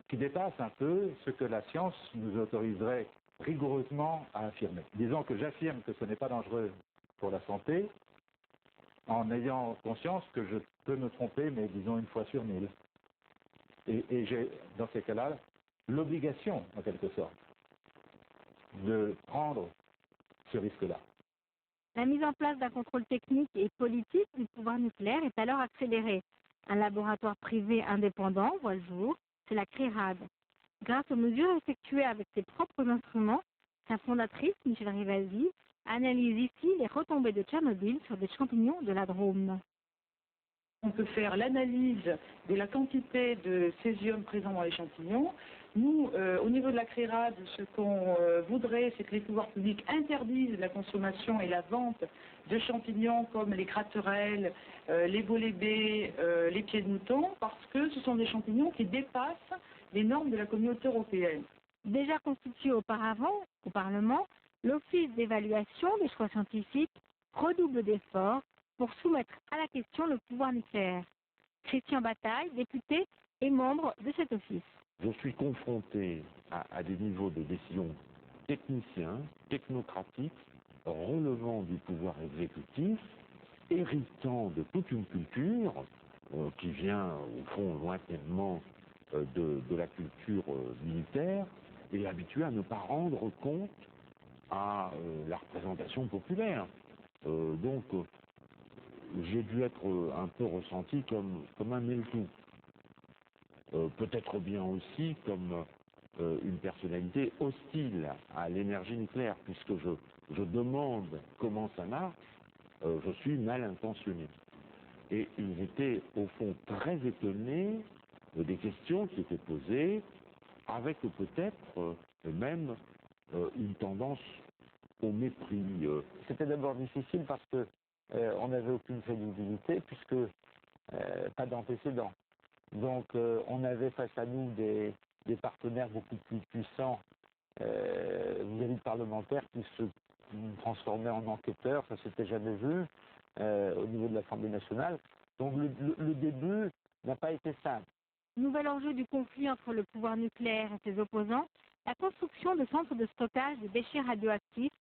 qui dépassent un peu ce que la science nous autoriserait rigoureusement à affirmer. Disons que j'affirme que ce n'est pas dangereux pour la santé, en ayant conscience que je peux me tromper, mais disons une fois sur 1000. Et j'ai, dans ces cas-là, l'obligation, en quelque sorte, de prendre ce risque-là. La mise en place d'un contrôle technique et politique du pouvoir nucléaire est alors accélérée. Un laboratoire privé indépendant voit le jour, c'est la CRIRAD. Grâce aux mesures effectuées avec ses propres instruments, sa fondatrice, Michel Rivaldi, analyse ici les retombées de Tchernobyl sur des champignons de la Drôme. On peut faire l'analyse de la quantité de césium présent dans les champignons. Nous, au niveau de la CRIRAD, ce qu'on voudrait, c'est que les pouvoirs publics interdisent la consommation et la vente de champignons comme les gratterelles, les bolébés, les pieds de mouton, parce que ce sont des champignons qui dépassent les normes de la communauté européenne. Déjà constitué auparavant au Parlement, l'Office d'évaluation des choix scientifiques redouble d'efforts pour soumettre à la question le pouvoir nucléaire. Christian Bataille, député, est membre de cet office. Je suis confronté à des niveaux de décision techniciens, technocratiques, relevant du pouvoir exécutif, héritant de toute une culture qui vient, au fond, lointainement de la culture militaire, et habitué à ne pas rendre compte à la représentation populaire. Donc, j'ai dû être un peu ressenti comme un mêle-tout. Peut-être bien aussi comme une personnalité hostile à l'énergie nucléaire, puisque je demande comment ça marche, je suis mal intentionné. Et ils étaient au fond très étonnés des questions qui étaient posées, avec peut-être même une tendance au mépris. C'était d'abord difficile parce que on n'avait aucune crédibilité, puisque pas d'antécédents. Donc on avait face à nous des partenaires beaucoup plus puissants vis-à-vis de parlementaires qui se transformaient en enquêteurs, ça s'était jamais vu au niveau de l'Assemblée nationale. Donc le début n'a pas été simple. Nouvel enjeu du conflit entre le pouvoir nucléaire et ses opposants, la construction de centres de stockage de déchets radioactifs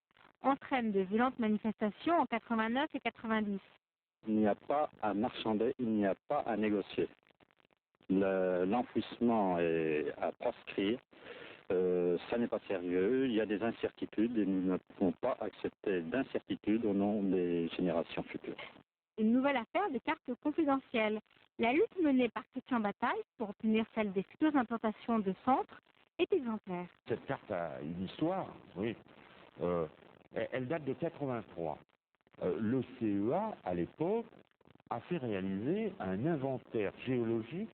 entraîne de violentes manifestations en 89 et 90. Il n'y a pas à marchander, il n'y a pas à négocier. L'enfouissement est à proscrire, ça n'est pas sérieux, il y a des incertitudes et nous ne pouvons pas accepter d'incertitudes au nom des générations futures. Une nouvelle affaire de cartes confidentielles. La lutte menée par Christian Bataille pour obtenir celle des futures implantations de centres est exemplaire. Cette carte a une histoire, oui. Elle date de 83. Le CEA, à l'époque, a fait réaliser un inventaire géologique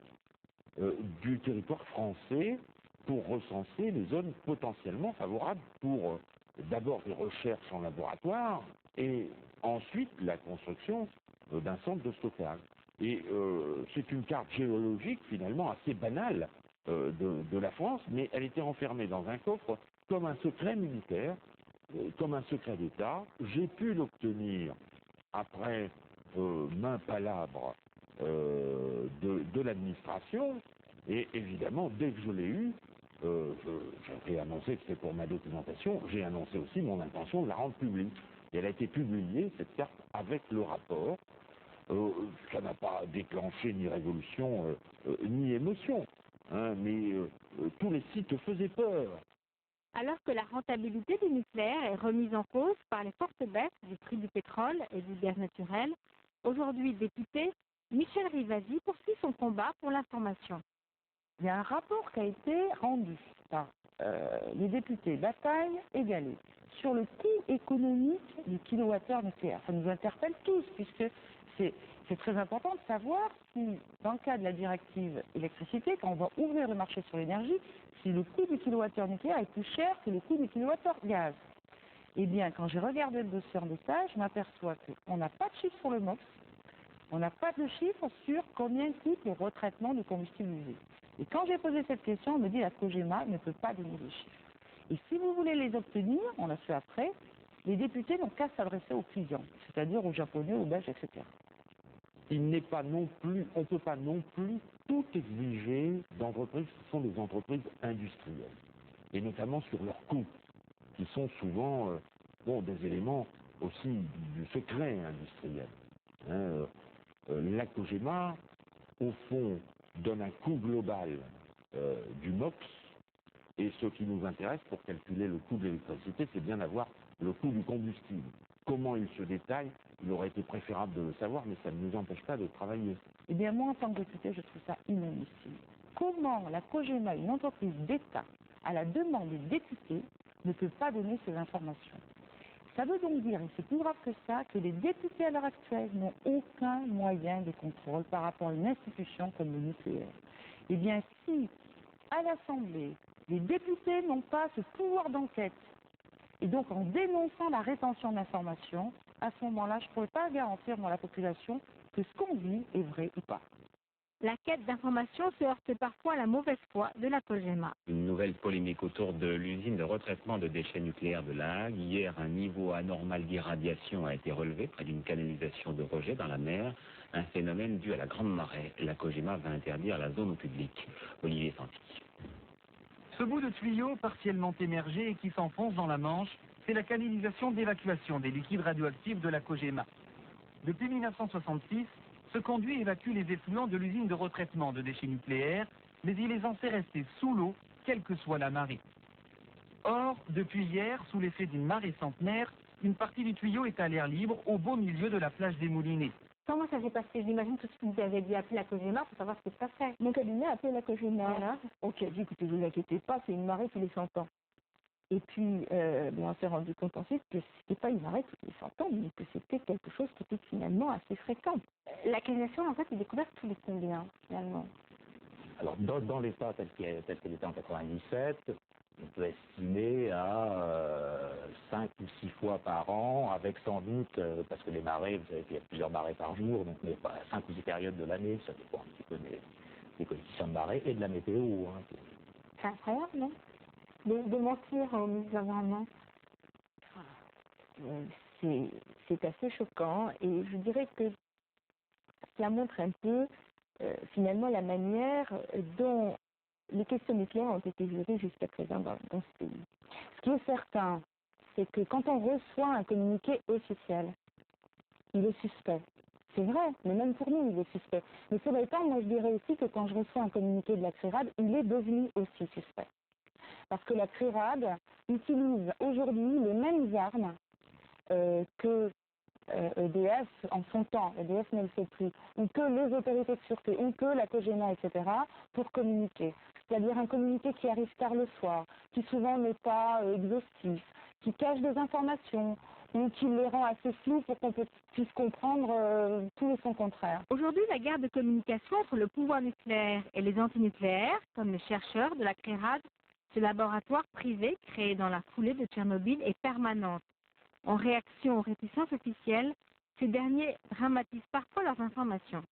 du territoire français pour recenser les zones potentiellement favorables pour d'abord des recherches en laboratoire et ensuite la construction d'un centre de stockage. Et c'est une carte géologique finalement assez banale de la France, mais elle était enfermée dans un coffre comme un secret militaire, comme un secret d'État. J'ai pu l'obtenir après main palabre de l'administration, et évidemment, dès que je l'ai eu, j'ai annoncé que c'était pour ma documentation, j'ai annoncé aussi mon intention de la rendre publique. Et elle a été publiée, cette carte, avec le rapport. Ça n'a pas déclenché ni révolution, ni émotion, hein, mais tous les sites faisaient peur. Alors que la rentabilité du nucléaire est remise en cause par les fortes baisses du prix du pétrole et du gaz naturel, aujourd'hui député, Michel Rivasi poursuit son combat pour l'information. Il y a un rapport qui a été rendu par les députés Bataille et Gallet sur le coût économique du kilowattheure nucléaire. Ça nous interpelle tous, puisque c'est très important de savoir si, dans le cas de la directive électricité, quand on va ouvrir le marché sur l'énergie, si le coût du kilowattheure nucléaire est plus cher que le coût du kilowattheure gaz. Eh bien, quand j'ai regardé le dossier en détail, je m'aperçois qu'on n'a pas de chiffre sur le MOX, on n'a pas de chiffre sur combien coûte le retraitement du combustible usé. Et quand j'ai posé cette question, on me dit la COGEMA ne peut pas donner les chiffres. Et si vous voulez les obtenir, on l'a fait après, les députés n'ont qu'à s'adresser aux clients, c'est-à-dire aux Japonais, aux Belges, etc. Il n'est pas non plus, on ne peut pas non plus tout exiger d'entreprises qui sont des entreprises industrielles, et notamment sur leurs coûts, qui sont souvent des éléments aussi du secret industriel. Hein, la COGEMA, au fond, donne un coût global du MOX, et ce qui nous intéresse pour calculer le coût de l'électricité, c'est bien d'avoir le coût du combustible. Comment il se détaille, il aurait été préférable de le savoir, mais ça ne nous empêche pas de travailler. Eh bien, moi, en tant que député, je trouve ça inadmissible. Comment la COGEMA, une entreprise d'État, à la demande des députés, ne peut pas donner ces informations? Ça veut donc dire, et c'est plus grave que ça, que les députés à l'heure actuelle n'ont aucun moyen de contrôle par rapport à une institution comme le nucléaire. Eh bien, si, à l'Assemblée, les députés n'ont pas ce pouvoir d'enquête, et donc en dénonçant la rétention d'informations, à ce moment-là, je ne pourrais pas garantir à la population que ce qu'on dit est vrai ou pas. La quête d'information se heurte parfois à la mauvaise foi de la COGEMA. Une nouvelle polémique autour de l'usine de retraitement de déchets nucléaires de La Hague. Hier, un niveau anormal d'irradiation a été relevé près d'une canalisation de rejet dans la mer. Un phénomène dû à la grande marée. La COGEMA va interdire la zone au public. Olivier Santi. Ce bout de tuyau partiellement émergé et qui s'enfonce dans la Manche, c'est la canalisation d'évacuation des liquides radioactifs de la COGEMA. Depuis 1966, ce conduit évacue les effluents de l'usine de retraitement de déchets nucléaires, mais il est censé rester sous l'eau, quelle que soit la marée. Or, depuis hier, sous l'effet d'une marée centenaire, une partie du tuyau est à l'air libre au beau milieu de la plage des Moulinets. Comment ça s'est passé? J'imagine tout de suite vous avez dû appeler la COGEMA pour savoir ce qui se passait. Mon cabinet a appelé la COGEMA. Voilà. Ok, dit écoutez, ne vous inquiétez pas, c'est une marée tous les 100 ans. Et puis, on s'est rendu compte ensuite que ce n'était pas une marée tous les 100 ans, mais que c'était quelque chose qui était finalement assez fréquent. La canalisation, en fait, est découverte tous les combien, finalement? Alors, dans l'état tel qu'il était en 97, on peut estimer à 5 ou 6 fois par an, avec sans doute, parce que les marées, vous savez qu'il y a plusieurs marées par jour, donc mais pas 5 ou 6 périodes de l'année, ça dépend un petit peu des conditions de marée et de la météo. Hein. C'est incroyable, non? De mentir au ministre de l'Environnement. C'est assez choquant, et je dirais que cela montre un peu, finalement, la manière dont les questions nucléaires ont été gérées jusqu'à présent dans ce pays. Ce qui est certain, c'est que quand on reçoit un communiqué officiel, il est suspect. C'est vrai, mais même pour nous, il est suspect. Mais pour autant, moi je dirais aussi que quand je reçois un communiqué de la CRIRAD, il est devenu aussi suspect. Parce que la CRIRAD utilise aujourd'hui les mêmes armes que EDF en son temps, EDF ne le fait plus, ou que les autorités de sûreté, ou que la COGEMA, etc., pour communiquer. C'est-à-dire un communiqué qui arrive tard le soir, qui souvent n'est pas exhaustif, qui cache des informations, ou qui les rend assez flous pour qu'on puisse comprendre tout et son contraire. Aujourd'hui, la guerre de communication entre le pouvoir nucléaire et les antinucléaires, comme les chercheurs de la CRIRAD, ce laboratoire privé créé dans la foulée de Tchernobyl, est permanente. En réaction aux réticences officielles, ces derniers dramatisent parfois leurs informations.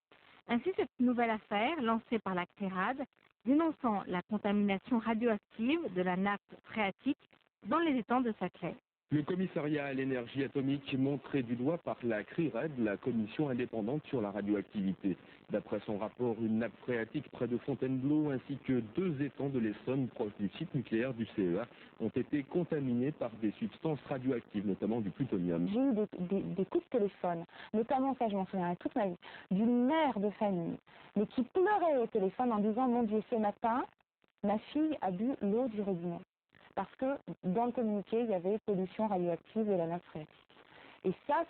Ainsi, cette nouvelle affaire, lancée par la CRIRAD, dénonçant la contamination radioactive de la nappe phréatique dans les étangs de Saclay. Le commissariat à l'énergie atomique montré du doigt par la CRIRED, la commission indépendante sur la radioactivité. D'après son rapport, une nappe phréatique près de Fontainebleau ainsi que 2 étangs de l'Essonne proches du site nucléaire du CEA ont été contaminés par des substances radioactives, notamment du plutonium. J'ai eu des coups de téléphone, notamment, ça je m'en souviens toute ma vie, d'une mère de famille, mais qui pleurait au téléphone en disant « Mon Dieu, ce matin, ma fille a bu l'eau du robinet ». Parce que dans le communiqué, il y avait pollution radioactive de la nappe phréatique. Et ça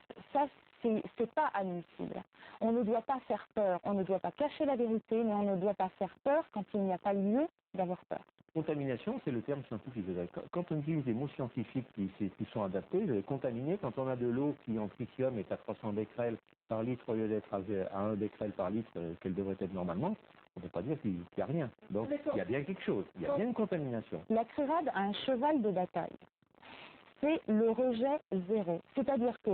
c'est pas admissible. On ne doit pas faire peur, on ne doit pas cacher la vérité, mais on ne doit pas faire peur quand il n'y a pas lieu d'avoir peur. Contamination, c'est le terme scientifique. Quand on utilise des mots scientifiques qui sont adaptés, contaminé, quand on a de l'eau qui en tritium est à 300 becquerels par litre au lieu d'être à 1 becquerel par litre qu'elle devrait être normalement, on ne peut pas dire qu'il n'y a rien. Donc il y a bien quelque chose, il y a bien une contamination. La CRIRAD a un cheval de bataille. C'est le rejet zéro. C'est-à-dire que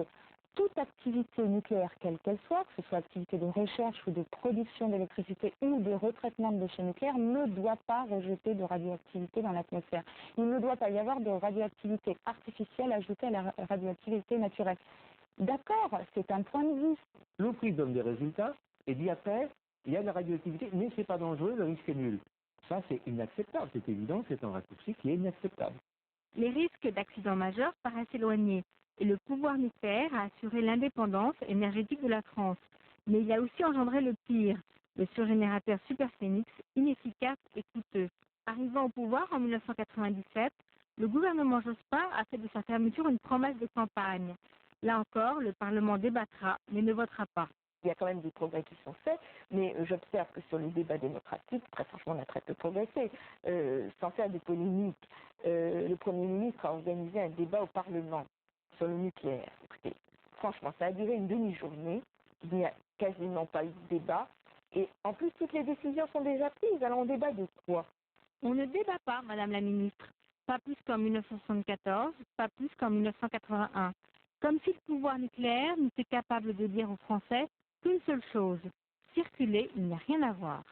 toute activité nucléaire, quelle qu'elle soit, que ce soit activité de recherche ou de production d'électricité ou de retraitement de déchets nucléaires, ne doit pas rejeter de radioactivité dans l'atmosphère. Il ne doit pas y avoir de radioactivité artificielle ajoutée à la radioactivité naturelle. D'accord, c'est un point de vue. L'eau prise donne des résultats et dit après, il y a de la radioactivité, mais c'est pas dangereux, le risque est nul. Ça, c'est inacceptable, c'est évident, c'est un raccourci qui est inacceptable. Les risques d'accidents majeurs paraissent éloignés et le pouvoir nucléaire a assuré l'indépendance énergétique de la France. Mais il a aussi engendré le pire, le surgénérateur Superphénix, inefficace et coûteux. Arrivant au pouvoir en 1997, le gouvernement Jospin a fait de sa fermeture une promesse de campagne. Là encore, le Parlement débattra, mais ne votera pas. Il y a quand même des progrès qui sont faits, mais j'observe que sur les débats démocratiques, très franchement, on a très peu progressé. Sans faire des polémiques, le Premier ministre a organisé un débat au Parlement sur le nucléaire. Écoutez, franchement, ça a duré une demi-journée, il n'y a quasiment pas eu de débat, et en plus, toutes les décisions sont déjà prises, alors on débat de quoi? On ne débat pas, Madame la Ministre. Pas plus qu'en 1974, pas plus qu'en 1981. Comme si le pouvoir nucléaire n'était capable de dire aux Français qu'une seule chose. Circuler, il n'y a rien à voir.